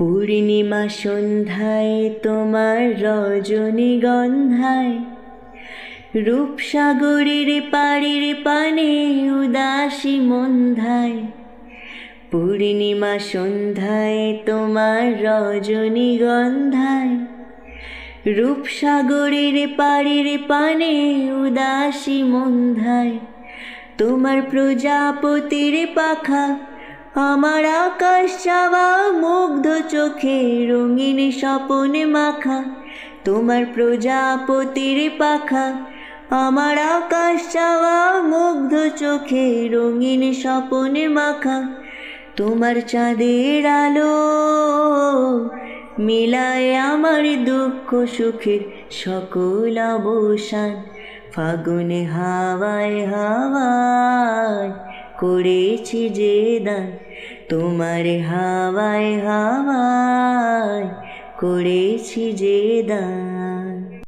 পূর্ণিমা সন্ধ্যায় তোমার রজনীগন্ধায় রূপসাগরের পাড়ের পানে উদাসী মন্ধায়। পূর্ণিমা সন্ধ্যায় তোমার রজনীগন্ধায় রূপসাগরের পাড়ের পানে উদাসী মন্ধায়। তোমার প্রজাপতির পাখা আমার আকাশ চাওয়া মুগ্ধ চোখে রঙিন স্বপনে মাখা। তোমার প্রজাপতির পাখা আমার আকাশ চাওয়া মুগ্ধ চোখে রঙিন স্বপনে মাখা। তোমার চাঁদের আলো মিলায় আমার দুঃখ সুখের সকল অবসান। ফাগুনে হাওয়ায় হাওয়ায় করেছি যে দান, তোমার হাওয়ায় হাওয়ায় করেছি যে দান।